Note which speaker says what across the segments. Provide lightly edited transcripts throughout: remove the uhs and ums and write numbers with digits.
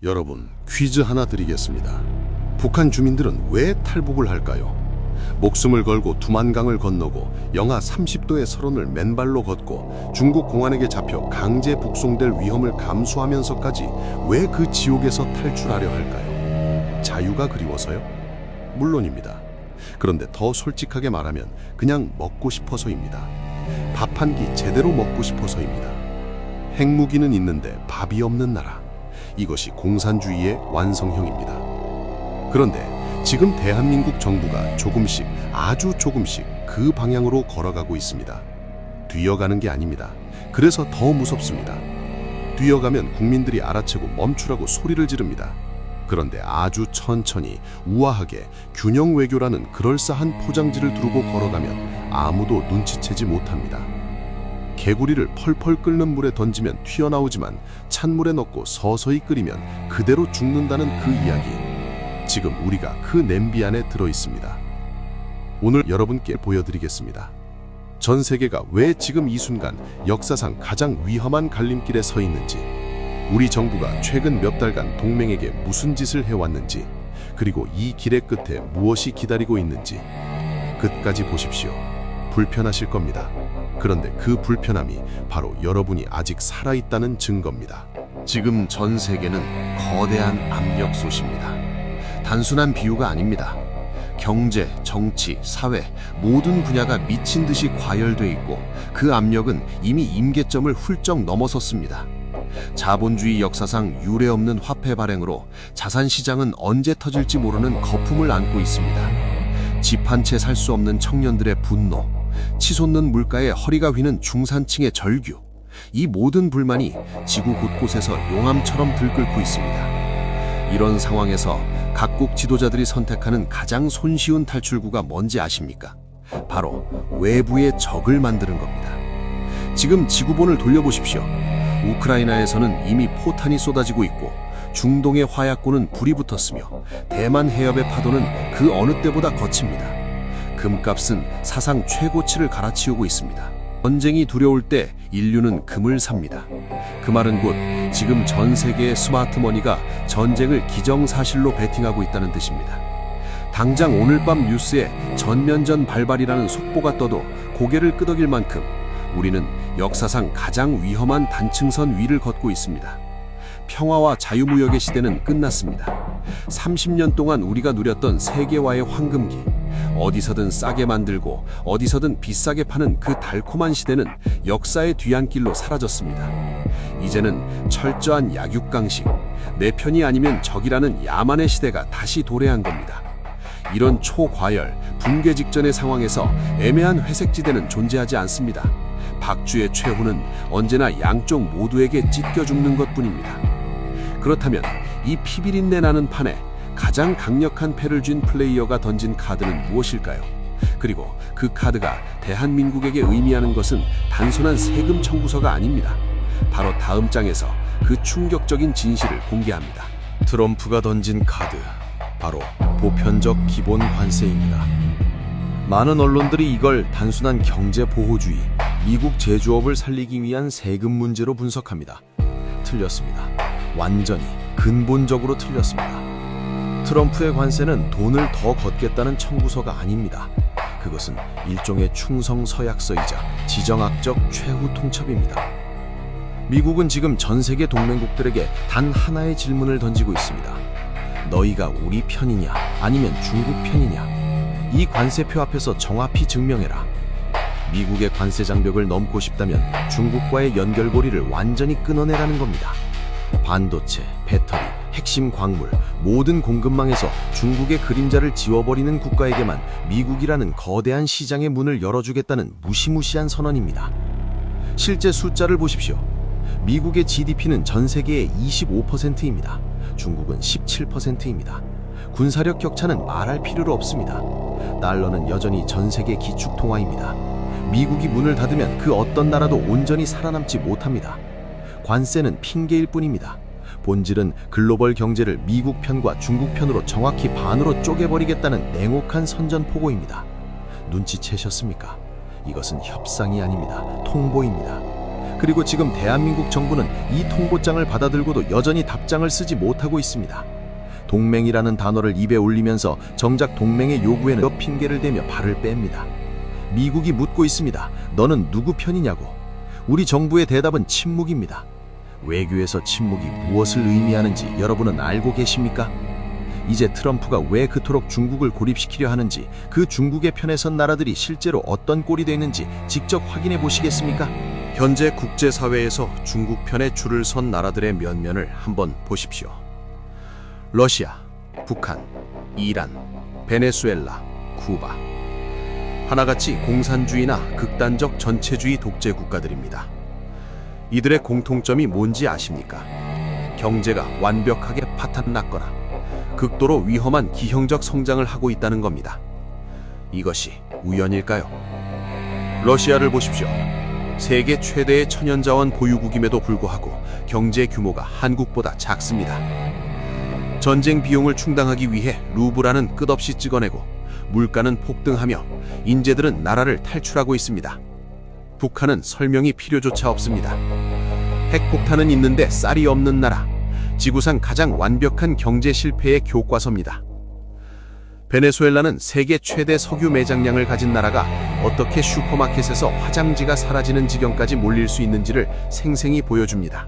Speaker 1: 여러분, 퀴즈 하나 드리겠습니다. 북한 주민들은 왜 탈북을 할까요? 목숨을 걸고 두만강을 건너고 영하 30도의 설원을 맨발로 걷고 중국 공안에게 잡혀 강제 북송될 위험을 감수하면서까지 왜 그 지옥에서 탈출하려 할까요? 자유가 그리워서요? 물론입니다. 그런데 더 솔직하게 말하면 그냥 먹고 싶어서입니다. 밥 한 끼 제대로 먹고 싶어서입니다. 핵무기는 있는데 밥이 없는 나라. 이것이 공산주의의 완성형입니다. 그런데 지금 대한민국 정부가 조금씩, 아주 조금씩 그 방향으로 걸어가고 있습니다. 뛰어가는 게 아닙니다. 그래서 더 무섭습니다. 뛰어가면 국민들이 알아채고 멈추라고 소리를 지릅니다. 그런데 아주 천천히, 우아하게 균형 외교라는 그럴싸한 포장지를 두르고 걸어가면 아무도 눈치채지 못합니다. 개구리를 펄펄 끓는 물에 던지면 튀어나오지만 찬물에 넣고 서서히 끓이면 그대로 죽는다는 그 이야기. 지금 우리가 그 냄비 안에 들어 있습니다. 오늘 여러분께 보여드리겠습니다. 전 세계가 왜 지금 이 순간 역사상 가장 위험한 갈림길에 서 있는지, 우리 정부가 최근 몇 달간 동맹에게 무슨 짓을 해왔는지, 그리고 이 길의 끝에 무엇이 기다리고 있는지 끝까지 보십시오. 불편하실 겁니다. 그런데 그 불편함이 바로 여러분이 아직 살아있다는 증거입니다. 지금 전 세계는 거대한 압력 솥입니다. 단순한 비유가 아닙니다. 경제, 정치, 사회 모든 분야가 미친 듯이 과열돼 있고 그 압력은 이미 임계점을 훌쩍 넘어섰습니다. 자본주의 역사상 유례없는 화폐 발행으로 자산시장은 언제 터질지 모르는 거품을 안고 있습니다. 집 한 채 살 수 없는 청년들의 분노, 치솟는 물가에 허리가 휘는 중산층의 절규, 이 모든 불만이 지구 곳곳에서 용암처럼 들끓고 있습니다. 이런 상황에서 각국 지도자들이 선택하는 가장 손쉬운 탈출구가 뭔지 아십니까? 바로 외부의 적을 만드는 겁니다. 지금 지구본을 돌려보십시오. 우크라이나에서는 이미 포탄이 쏟아지고 있고 중동의 화약고는 불이 붙었으며 대만 해협의 파도는 그 어느 때보다 거칩니다. 금값은 사상 최고치를 갈아치우고 있습니다. 전쟁이 두려울 때 인류는 금을 삽니다. 그 말은 곧 지금 전 세계의 스마트머니가 전쟁을 기정사실로 베팅하고 있다는 뜻입니다. 당장 오늘 밤 뉴스에 전면전 발발이라는 속보가 떠도 고개를 끄덕일 만큼 우리는 역사상 가장 위험한 단층선 위를 걷고 있습니다. 평화와 자유무역의 시대는 끝났습니다. 30년 동안 우리가 누렸던 세계화의 황금기, 어디서든 싸게 만들고 어디서든 비싸게 파는 그 달콤한 시대는 역사의 뒤안길로 사라졌습니다. 이제는 철저한 약육강식, 내 편이 아니면 적이라는 야만의 시대가 다시 도래한 겁니다. 이런 초과열, 붕괴 직전의 상황에서 애매한 회색지대는 존재하지 않습니다. 박쥐의 최후는 언제나 양쪽 모두에게 찢겨 죽는 것뿐입니다. 그렇다면 이 피비린내 나는 판에 가장 강력한 패를 쥔 플레이어가 던진 카드는 무엇일까요? 그리고 그 카드가 대한민국에게 의미하는 것은 단순한 세금 청구서가 아닙니다. 바로 다음 장에서 그 충격적인 진실을 공개합니다. 트럼프가 던진 카드, 바로 보편적 기본 관세입니다. 많은 언론들이 이걸 단순한 경제 보호주의, 미국 제조업을 살리기 위한 세금 문제로 분석합니다. 틀렸습니다. 완전히 근본적으로 틀렸습니다. 트럼프의 관세는 돈을 더 걷겠다는 청구서가 아닙니다. 그것은 일종의 충성 서약서이자 지정학적 최후 통첩입니다. 미국은 지금 전 세계 동맹국들에게 단 하나의 질문을 던지고 있습니다. 너희가 우리 편이냐 아니면 중국 편이냐? 이 관세표 앞에서 정확히 증명해라. 미국의 관세 장벽을 넘고 싶다면 중국과의 연결고리를 완전히 끊어내라는 겁니다. 반도체, 배터리, 핵심 광물, 모든 공급망에서 중국의 그림자를 지워버리는 국가에게만 미국이라는 거대한 시장의 문을 열어주겠다는 무시무시한 선언입니다. 실제 숫자를 보십시오. 미국의 GDP는 전 세계의 25%입니다. 중국은 17%입니다. 군사력 격차는 말할 필요도 없습니다. 달러는 여전히 전 세계 기축통화입니다. 미국이 문을 닫으면 그 어떤 나라도 온전히 살아남지 못합니다. 관세는 핑계일 뿐입니다. 본질은 글로벌 경제를 미국 편과 중국 편으로 정확히 반으로 쪼개버리겠다는 냉혹한 선전포고입니다. 눈치채셨습니까? 이것은 협상이 아닙니다. 통보입니다.
Speaker 2: 그리고 지금 대한민국 정부는 이 통보장을 받아들고도 여전히 답장을 쓰지 못하고 있습니다. 동맹이라는 단어를 입에 올리면서 정작 동맹의 요구에는 몇 핑계를 대며 발을 뺍니다. 미국이 묻고 있습니다. 너는 누구 편이냐고. 우리 정부의 대답은 침묵입니다. 외교에서 침묵이 무엇을 의미하는지 여러분은 알고 계십니까? 이제 트럼프가 왜 그토록 중국을 고립시키려 하는지, 그 중국의 편에 선 나라들이 실제로 어떤 꼴이 되는지 직접 확인해 보시겠습니까?
Speaker 1: 현재 국제사회에서 중국 편에 줄을 선 나라들의 면면을 한번 보십시오. 러시아, 북한, 이란, 베네수엘라, 쿠바. 하나같이 공산주의나 극단적 전체주의 독재 국가들입니다. 이들의 공통점이 뭔지 아십니까? 경제가 완벽하게 파탄났거나 극도로 위험한 기형적 성장을 하고 있다는 겁니다. 이것이 우연일까요? 러시아를 보십시오. 세계 최대의 천연자원 보유국임에도 불구하고 경제 규모가 한국보다 작습니다. 전쟁 비용을 충당하기 위해 루블화는 끝없이 찍어내고 물가는 폭등하며 인재들은 나라를 탈출하고 있습니다. 북한은 설명이 필요조차 없습니다. 핵폭탄은 있는데 쌀이 없는 나라, 지구상 가장 완벽한 경제 실패의 교과서입니다. 베네수엘라는 세계 최대 석유 매장량을 가진 나라가 어떻게 슈퍼마켓에서 화장지가 사라지는 지경까지 몰릴 수 있는지를 생생히 보여줍니다.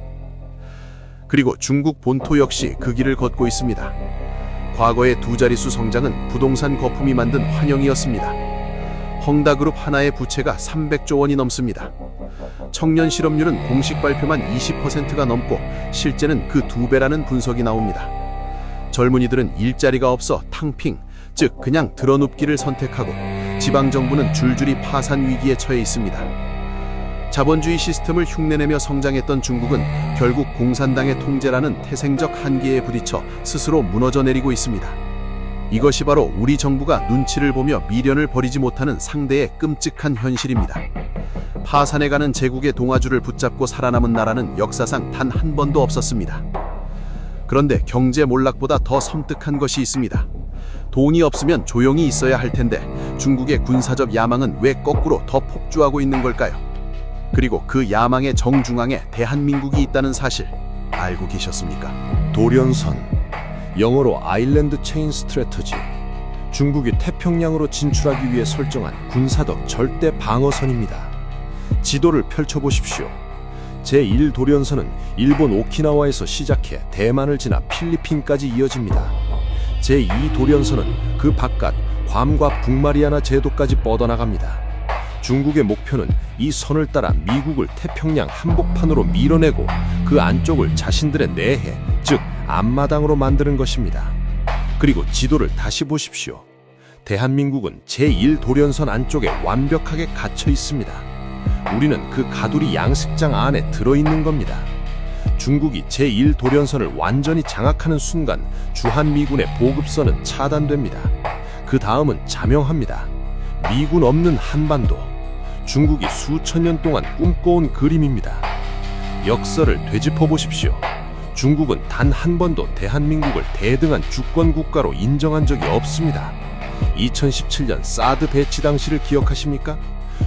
Speaker 1: 그리고 중국 본토 역시 그 길을 걷고 있습니다. 과거의 두 자릿수 성장은 부동산 거품이 만든 환영이었습니다. 헝다그룹 하나의 부채가 300조 원이 넘습니다. 청년 실업률은 공식 발표만 20%가 넘고 실제는 그 2배라는 분석이 나옵니다. 젊은이들은 일자리가 없어 탕핑, 즉 그냥 드러눕기를 선택하고 지방정부는 줄줄이 파산 위기에 처해 있습니다. 자본주의 시스템을 흉내내며 성장했던 중국은 결국 공산당의 통제라는 태생적 한계에 부딪혀 스스로 무너져 내리고 있습니다. 이것이 바로 우리 정부가 눈치를 보며 미련을 버리지 못하는 상대의 끔찍한 현실입니다. 파산해가는 제국의 동아줄을 붙잡고 살아남은 나라는 역사상 단 한 번도 없었습니다. 그런데 경제 몰락보다 더 섬뜩한 것이 있습니다. 돈이 없으면 조용히 있어야 할 텐데 중국의 군사적 야망은 왜 거꾸로 더 폭주하고 있는 걸까요? 그리고 그 야망의 정중앙에 대한민국이 있다는 사실 알고 계셨습니까?
Speaker 3: 도련선, 영어로 아일랜드 체인 스트래터지. 중국이 태평양으로 진출하기 위해 설정한 군사적 절대 방어선입니다. 지도를 펼쳐보십시오. 제1도련선은 일본 오키나와에서 시작해 대만을 지나 필리핀까지 이어집니다. 제2도련선은 그 바깥 괌과 북마리아나 제도까지 뻗어나갑니다. 중국의 목표는 이 선을 따라 미국을 태평양 한복판으로 밀어내고 그 안쪽을 자신들의 내해, 즉 앞마당으로 만드는 것입니다. 그리고 지도를 다시 보십시오. 대한민국은 제1도련선 안쪽에 완벽하게 갇혀 있습니다. 우리는 그 가두리 양식장 안에 들어있는 겁니다. 중국이 제1도련선을 완전히 장악하는 순간 주한미군의 보급선은 차단됩니다. 그 다음은 자명합니다. 미군 없는 한반도. 중국이 수천 년 동안 꿈꿔온 그림입니다. 역사를 되짚어 보십시오. 중국은 단 한 번도 대한민국을 대등한 주권국가로 인정한 적이 없습니다. 2017년 사드 배치 당시를 기억하십니까?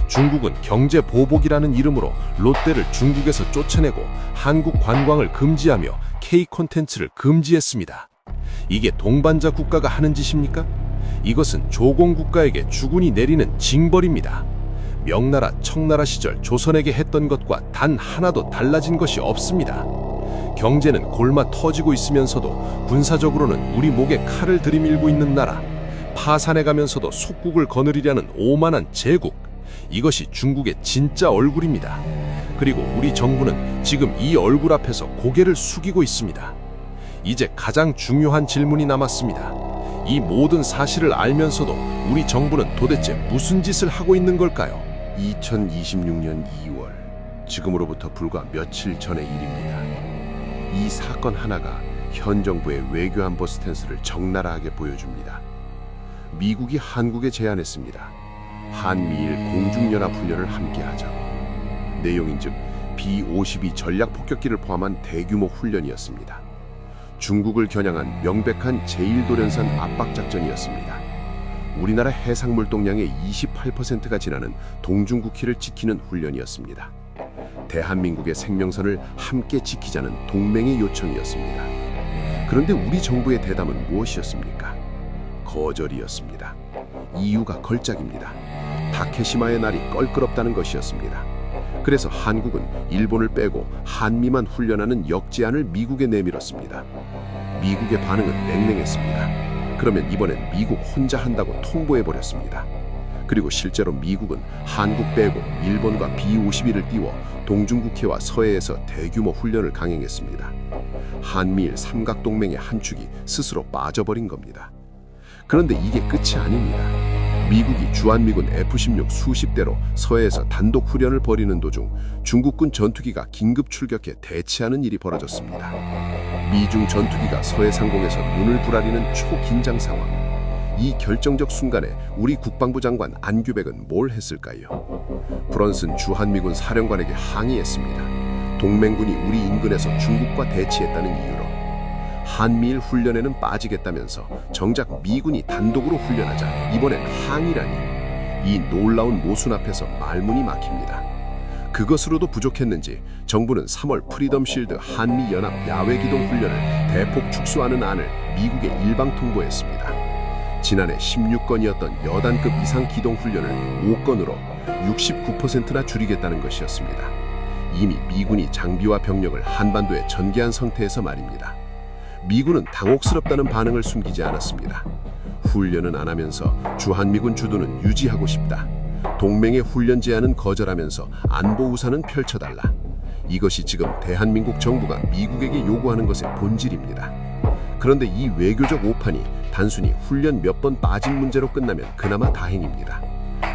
Speaker 3: 중국은 경제 보복이라는 이름으로 롯데를 중국에서 쫓아내고 한국 관광을 금지하며 K 콘텐츠를 금지했습니다. 이게 동반자 국가가 하는 짓입니까? 이것은 조공국가에게 주군이 내리는 징벌입니다. 명나라, 청나라 시절 조선에게 했던 것과 단 하나도 달라진 것이 없습니다. 경제는 골마 터지고 있으면서도 군사적으로는 우리 목에 칼을 들이밀고 있는 나라, 파산해가면서도 속국을 거느리려는 오만한 제국, 이것이 중국의 진짜 얼굴입니다. 그리고 우리 정부는 지금 이 얼굴 앞에서 고개를 숙이고 있습니다. 이제 가장 중요한 질문이 남았습니다. 이 모든 사실을 알면서도 우리 정부는 도대체 무슨 짓을 하고 있는 걸까요?
Speaker 1: 2026년 2월, 지금으로부터 불과 며칠 전의 일입니다. 이 사건 하나가 현 정부의 외교안보 스탠스를 적나라하게 보여줍니다. 미국이 한국에 제안했습니다. 한미일 공중연합훈련을 함께하자고. 내용인즉 B-52 전략폭격기를 포함한 대규모 훈련이었습니다. 중국을 겨냥한 명백한 제1도련선 압박작전이었습니다. 우리나라 해상물동량의 28%가 지나는 동중국해를 지키는 훈련이었습니다. 대한민국의 생명선을 함께 지키자는 동맹의 요청이었습니다. 그런데 우리 정부의 대답은 무엇이었습니까? 거절이었습니다. 이유가 걸작입니다. 다케시마의 날이 껄끄럽다는 것이었습니다. 그래서 한국은 일본을 빼고 한미만 훈련하는 역제안을 미국에 내밀었습니다. 미국의 반응은 냉랭했습니다. 그러면 이번엔 미국 혼자 한다고 통보해버렸습니다. 그리고 실제로 미국은 한국 빼고 일본과 B-51을 띄워 동중국해와 서해에서 대규모 훈련을 강행했습니다. 한미일 삼각동맹의 한 축이 스스로 빠져버린 겁니다. 그런데 이게 끝이 아닙니다. 미국이 주한미군 F-16 수십 대로 서해에서 단독 훈련을 벌이는 도중 중국군 전투기가 긴급 출격해 대치하는 일이 벌어졌습니다. 미중 전투기가 서해 상공에서 눈을 부라리는 초긴장 상황. 이 결정적 순간에 우리 국방부 장관 안규백은 뭘 했을까요? 브런슨 주한미군 사령관에게 항의했습니다. 동맹군이 우리 인근에서 중국과 대치했다는 이유로 한미일 훈련에는 빠지겠다면서 정작 미군이 단독으로 훈련하자 이번엔 항의라니. 이 놀라운 모순 앞에서 말문이 막힙니다. 그것으로도 부족했는지 정부는 3월 프리덤 실드 한미연합 야외기동 훈련을 대폭 축소하는 안을 미국에 일방 통보했습니다. 지난해 16건이었던 여단급 이상 기동 훈련을 5건으로 69%나 줄이겠다는 것이었습니다. 이미 미군이 장비와 병력을 한반도에 전개한 상태에서 말입니다. 미군은 당혹스럽다는 반응을 숨기지 않았습니다. 훈련은 안 하면서 주한미군 주도는 유지하고 싶다. 동맹의 훈련 제안은 거절하면서 안보 우산은 펼쳐달라. 이것이 지금 대한민국 정부가 미국에게 요구하는 것의 본질입니다. 그런데 이 외교적 오판이 단순히 훈련 몇 번 빠진 문제로 끝나면 그나마 다행입니다.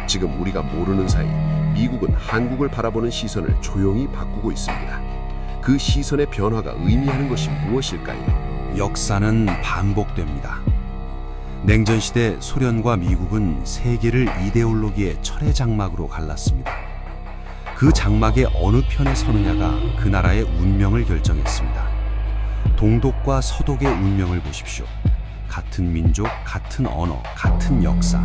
Speaker 1: 지금 우리가 모르는 사이 미국은 한국을 바라보는 시선을 조용히 바꾸고 있습니다. 그 시선의 변화가 의미하는 것이 무엇일까요?
Speaker 4: 역사는 반복됩니다. 냉전시대 소련과 미국은 세계를 이데올로기의 철의 장막으로 갈랐습니다. 그 장막의 어느 편에 서느냐가 그 나라의 운명을 결정했습니다. 동독과 서독의 운명을 보십시오. 같은 민족, 같은 언어, 같은 역사.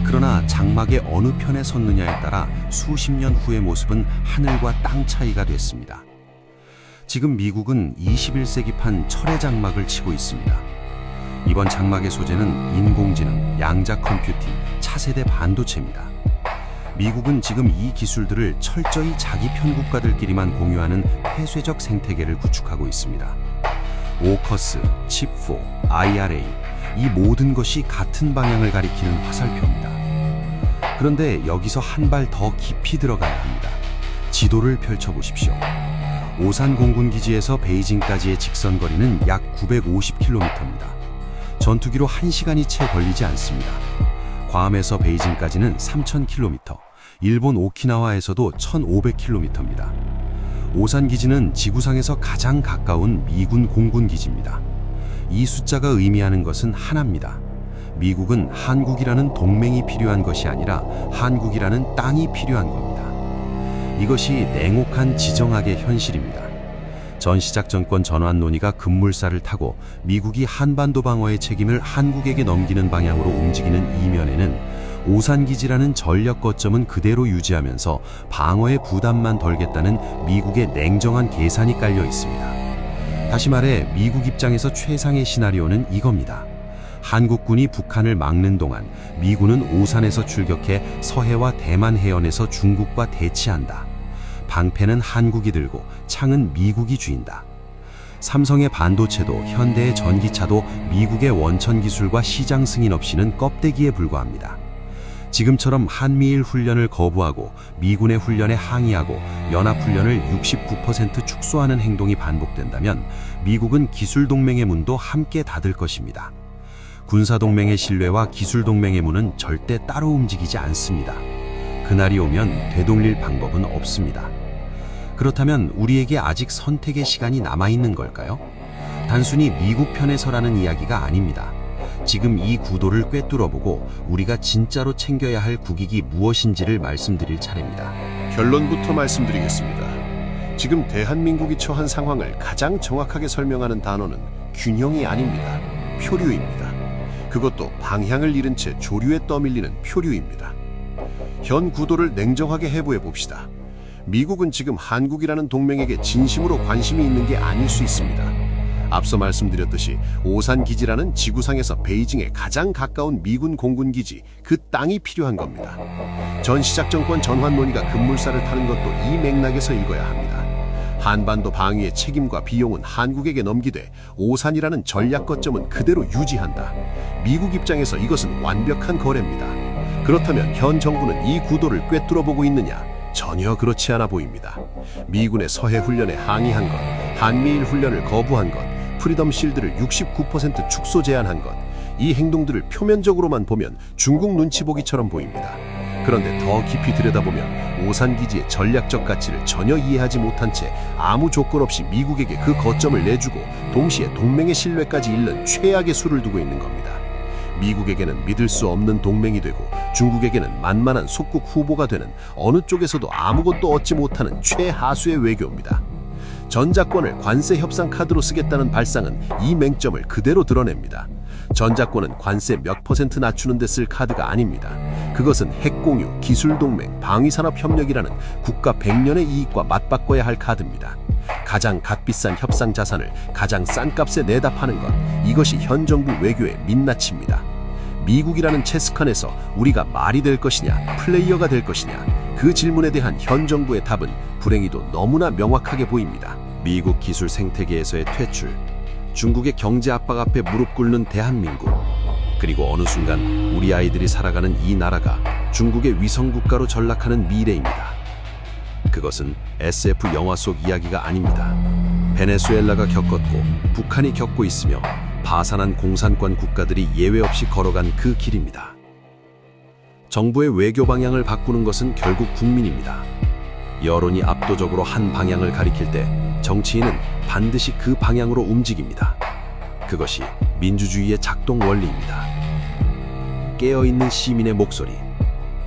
Speaker 4: 그러나 장막의 어느 편에 섰느냐에 따라 수십 년 후의 모습은 하늘과 땅 차이가 됐습니다. 지금 미국은 21세기판 철의 장막을 치고 있습니다. 이번 장막의 소재는 인공지능, 양자 컴퓨팅, 차세대 반도체입니다. 미국은 지금 이 기술들을 철저히 자기 편 국가들끼리만 공유하는 폐쇄적 생태계를 구축하고 있습니다. 오커스, 칩4, IRA, 이 모든 것이 같은 방향을 가리키는 화살표입니다. 그런데 여기서 한 발 더 깊이 들어가야 합니다. 지도를 펼쳐보십시오. 오산 공군기지에서 베이징까지의 직선 거리는 약 950km입니다. 전투기로 1시간이 채 걸리지 않습니다. 괌에서 베이징까지는 3000km, 일본 오키나와에서도 1500km입니다. 오산 기지는 지구상에서 가장 가까운 미군 공군기지입니다. 이 숫자가 의미하는 것은 하나입니다. 미국은 한국이라는 동맹이 필요한 것이 아니라 한국이라는 땅이 필요한 겁니다. 이것이 냉혹한 지정학의 현실입니다. 전시작전권 전환 논의가 급물살을 타고 미국이 한반도 방어의 책임을 한국에게 넘기는 방향으로 움직이는 이면에는 오산기지라는 전략 거점은 그대로 유지하면서 방어의 부담만 덜겠다는 미국의 냉정한 계산이 깔려 있습니다. 다시 말해 미국 입장에서 최상의 시나리오는 이겁니다. 한국군이 북한을 막는 동안 미군은 오산에서 출격해 서해와 대만 해연에서 중국과 대치한다. 방패는 한국이 들고 창은 미국이 쥐인다. 삼성의 반도체도 현대의 전기차도 미국의 원천 기술과 시장 승인 없이는 껍데기에 불과합니다. 지금처럼 한미일 훈련을 거부하고 미군의 훈련에 항의하고 연합훈련을 69% 축소하는 행동이 반복된다면 미국은 기술동맹의 문도 함께 닫을 것입니다. 군사동맹의 신뢰와 기술동맹의 문은 절대 따로 움직이지 않습니다. 그날이 오면 되돌릴 방법은 없습니다. 그렇다면 우리에게 아직 선택의 시간이 남아있는 걸까요? 단순히 미국 편에 서라는 이야기가 아닙니다. 지금 이 구도를 꿰뚫어보고 우리가 진짜로 챙겨야 할 국익이 무엇인지를 말씀드릴 차례입니다.
Speaker 1: 결론부터 말씀드리겠습니다. 지금 대한민국이 처한 상황을 가장 정확하게 설명하는 단어는 균형이 아닙니다. 표류입니다. 그것도 방향을 잃은 채 조류에 떠밀리는 표류입니다. 현 구도를 냉정하게 해부해 봅시다. 미국은 지금 한국이라는 동맹에게 진심으로 관심이 있는 게 아닐 수 있습니다. 앞서 말씀드렸듯이 오산기지라는 지구상에서 베이징에 가장 가까운 미군 공군기지, 그 땅이 필요한 겁니다. 전시작전권 전환 논의가 급물살을 타는 것도 이 맥락에서 읽어야 합니다. 한반도 방위의 책임과 비용은 한국에게 넘기되 오산이라는 전략 거점은 그대로 유지한다. 미국 입장에서 이것은 완벽한 거래입니다. 그렇다면 현 정부는 이 구도를 꿰뚫어 보고 있느냐? 전혀 그렇지 않아 보입니다. 미군의 서해 훈련에 항의한 것, 한미일 훈련을 거부한 것, 프리덤 실드를 69% 축소 제한한 것, 이 행동들을 표면적으로만 보면 중국 눈치 보기처럼 보입니다. 그런데 더 깊이 들여다보면 오산기지의 전략적 가치를 전혀 이해하지 못한 채 아무 조건 없이 미국에게 그 거점을 내주고 동시에 동맹의 신뢰까지 잃는 최악의 수를 두고 있는 겁니다. 미국에게는 믿을 수 없는 동맹이 되고 중국에게는 만만한 속국 후보가 되는, 어느 쪽에서도 아무것도 얻지 못하는 최하수의 외교입니다. 전자권을 관세 협상 카드로 쓰겠다는 발상은 이 맹점을 그대로 드러냅니다. 전자권은 관세 몇 % 낮추는 데 쓸 카드가 아닙니다. 그것은 핵공유, 기술동맹, 방위산업협력이라는 국가 100년의 이익과 맞바꿔야 할 카드입니다. 가장 값비싼 협상 자산을 가장 싼 값에 내다 파는 것, 이것이 현 정부 외교의 민낯입니다. 미국이라는 체스칸에서 우리가 말이 될 것이냐, 플레이어가 될 것이냐, 그 질문에 대한 현 정부의 답은 불행히도 너무나 명확하게 보입니다. 미국 기술 생태계에서의 퇴출, 중국의 경제 압박 앞에 무릎 꿇는 대한민국, 그리고 어느 순간 우리 아이들이 살아가는 이 나라가 중국의 위성국가로 전락하는 미래입니다. 그것은 SF 영화 속 이야기가 아닙니다. 베네수엘라가 겪었고 북한이 겪고 있으며 파산한 공산권 국가들이 예외 없이 걸어간 그 길입니다. 정부의 외교 방향을 바꾸는 것은 결국 국민입니다. 여론이 압도적으로 한 방향을 가리킬 때 정치인은 반드시 그 방향으로 움직입니다. 그것이 민주주의의 작동 원리입니다. 깨어있는 시민의 목소리,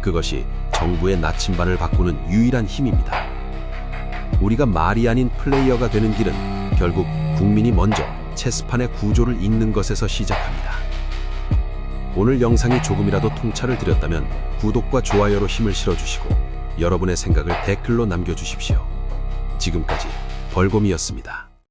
Speaker 1: 그것이 정부의 나침반을 바꾸는 유일한 힘입니다. 우리가 말이 아닌 플레이어가 되는 길은 결국 국민이 먼저 체스판의 구조를 읽는 것에서 시작합니다. 오늘 영상이 조금이라도 통찰을 드렸다면 구독과 좋아요로 힘을 실어주시고 여러분의 생각을 댓글로 남겨주십시오. 지금까지 벌곰이었습니다.